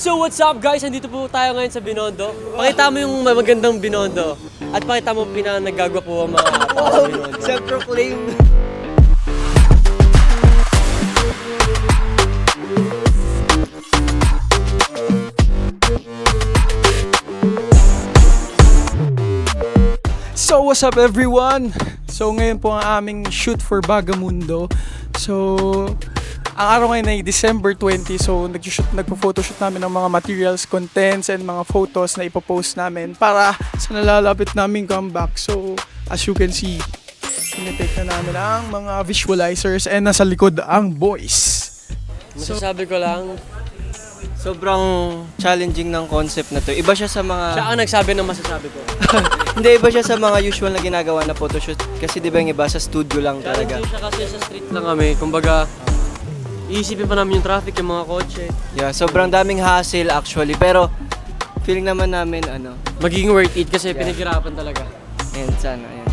So what's up guys? Andito po tayo ngayon sa Binondo. Pakita mo yung magandang Binondo. At pakita mo pinanagagwa po ang mga tao sa Binondo. Self-proclaim. So what's up everyone? So ngayon po ang aming shoot for Bagamundo. So ang araw ngayon ay December 20. So nagpo-photoshoot namin ng mga materials, contents, and mga photos na ipopost namin para sa nalalapit naming comeback. So as you can see, tinitake na namin ang mga visualizers and nasa likod ang boys. Masasabi ko lang, Sobrang challenging ng concept na to. Iba siya sa siya mga... ang nagsabi ng masasabi ko. Hindi, iba siya sa mga usual na ginagawa na photoshoot. Kasi di ba yung iba sa studio lang talaga. Challenging siya kasi sa street lang kami. Kumbaga, iisipin pa namin yung traffic, yung mga kotse. Yeah, sobrang daming hassle actually. Pero feeling naman namin Magiging worth it kasi pinaghirapan talaga. ayan sana, ayan.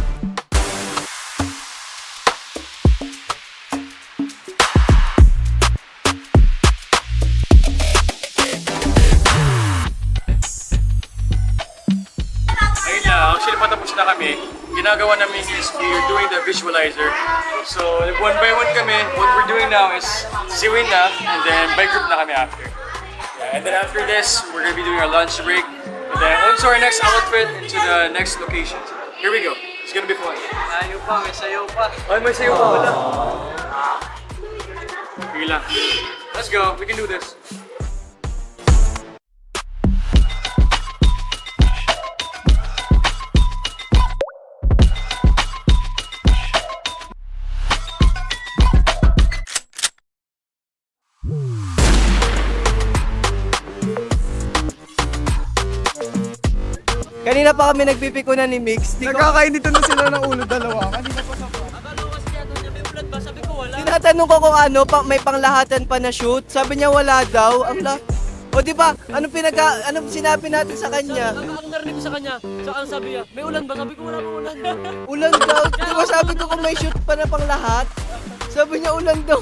Ayun na, actually patapos na kami. Ginagawa namin is we're doing the visualizer. So one by one kami, what we're doing now is siwin na and then by group na kami after. Yeah, and then after this, we're gonna be doing our lunch break. And then on to our next outfit into the next location. Here we go. It's gonna be fun. Sayo pa, may sayo pa. Ay, may sayo pa wala. Sige lang. Let's go, we can do this. Kanina pa kami nagpipikunan ni Mix. Nagkakainitan na sila ng ulo dalawa. Kanina pa sa Akala ko kasi yato niya may blood ba? Sabi ko wala. Tinatanong ko kung may panglahatan pa na shoot. Sabi niya wala daw. O di ba? Anong sinabi natin sa kanya? Ang narinig ko sa kanya, ang sabi niya, may ulan ba? Sabi ko wala pa ulan. Ulan daw. Di ba sabi ko kung may shoot pa na panglahat? Sabi niya ulan daw.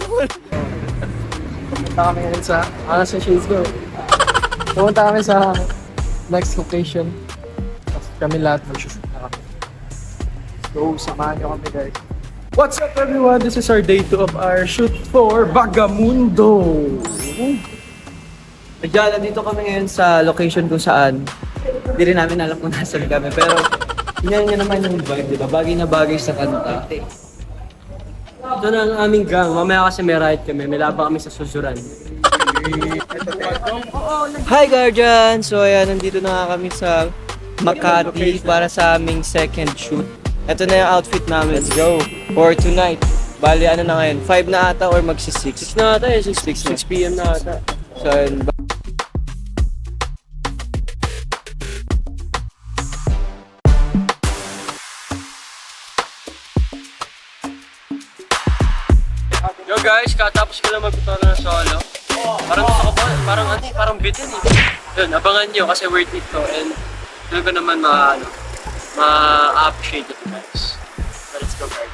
Pumunta kami ngayon sa Shades Go. Pumunta kami sa next location. Tapos kami lahat mag-shoot na kami. So, samahan nyo kami guys. What's up everyone? This is our day 2 of our shoot for Bagamundo. Ayan, nandito kami ngayon sa location kung saan. Hindi rin namin alam kung nasan kami. Pero, tingnan nyo naman yung vibe, di ba? Bagay na bagay sa kanta. Ito na ang aming gang. Mamaya kasi may riot kami. May laban kami sa susuran. Hi Guardian! So ayan, nandito na nga kami sa Makati para sa aming second shoot. Ito na yung outfit namin. Let's go! For tonight. Bali, ano na ngayon? 5 na ata or magsi-6? 6 na ata eh. 6 na. PM na ata. So ayun. Yo guys, katapos ko lang magputara ng solo. Parang gusto ko pa, parang bitin eh. Yun, abangan nyo kasi worth it to and doon ko naman ma-appreciate it guys. So let's go guys.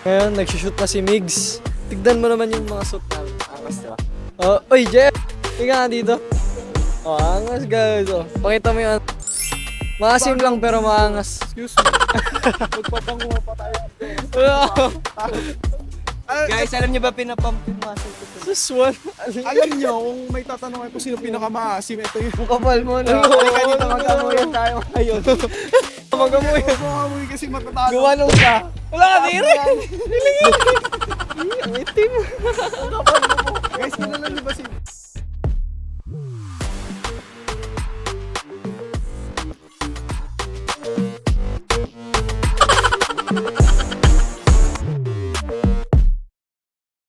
Ngayon, nagsushoot na si Migs. Tignan mo naman yung mga suit namin. Angas, diba? Oh, oy, Jeff! Tingnan nga dito. Oh, angas guys. Oh. Pakita mo yung maasim lang pero maangas. Excuse me. Magpapanguha pa tayo. Guys, alam niyo ba pinapump yung muscle ko? This one. Alam nyo, kung may tatanungin kung sino pinakamaasim, ito yung Kapal mo na. Halika dito, magkamuyan tayo ngayon. Magamoy. Magamoy kasi matatalo. Gumanong ka. Wala ka dire. Ang itim. Guys, kilala niyo ba si...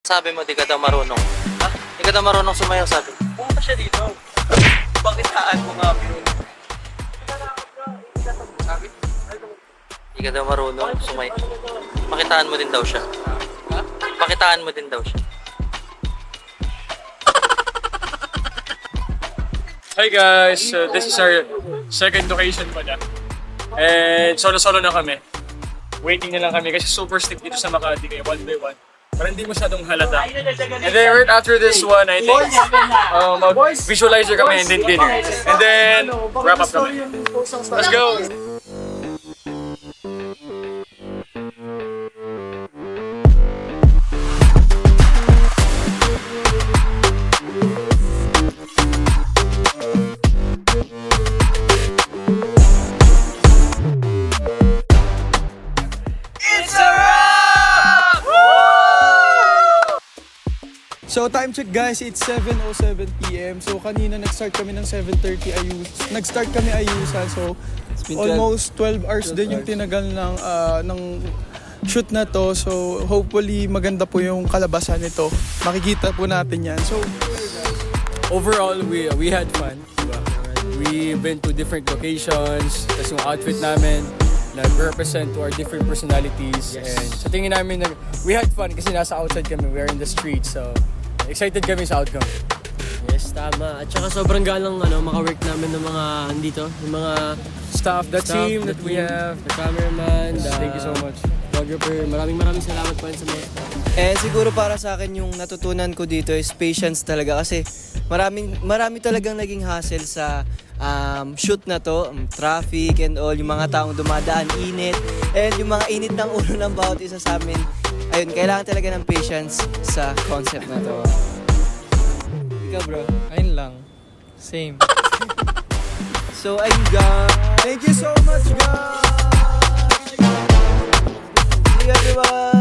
Sabi mo, di ka daw marunong. Ha? Di ka daw marunong sumayaw, sabi. Pumunta siya dito. Pakitaan mo nga, bro. Sabi? Di ka daw marunong sumayaw. Pakitaan mo din daw siya. Ha? Pakitaan mo din daw siya. Hi guys, this is our second location pala. And solo-solo na kami. Waiting na lang kami kasi super stiff dito sa Makati kaya one by one. Para hindi masyadong halata. And then right after this one, I think, mag-visualizer kami and then dinner. And then, wrap up kami. Let's go! So time check guys, it's 7:07 PM. So kanina nag-start kami ng 7:30 Nag-start kami ayusan. So almost 12 hours din yung tinagal ng shoot na to. So hopefully maganda po yung kalabasan nito. Makikita po natin yan. So Overall, we had fun. Diba? We've been to different locations. Tapos yung outfit namin nag-represent to our different personalities. And sa tingin namin, we had fun kasi nasa outside kami. We are in the street. So excited kami sa outcome. Yes, tama. At saka sobrang galang maka-work namin ng mga andito, yung mga Staff, the team that we have. the cameraman, Thank you so much. photographer. Maraming salamat po sa mga staff. And siguro para sa akin yung natutunan ko dito is patience talaga kasi marami talagang naging hassle sa shoot na to, traffic and all, yung mga taong dumadaan, init, and yung mga init ng ulo ng bawat isa sa amin. Ayun, kailangan talaga ng patience sa concept na to. Ikaw bro? Ayun lang. Same. So ayun guys. thank you so much guys! See you everyone!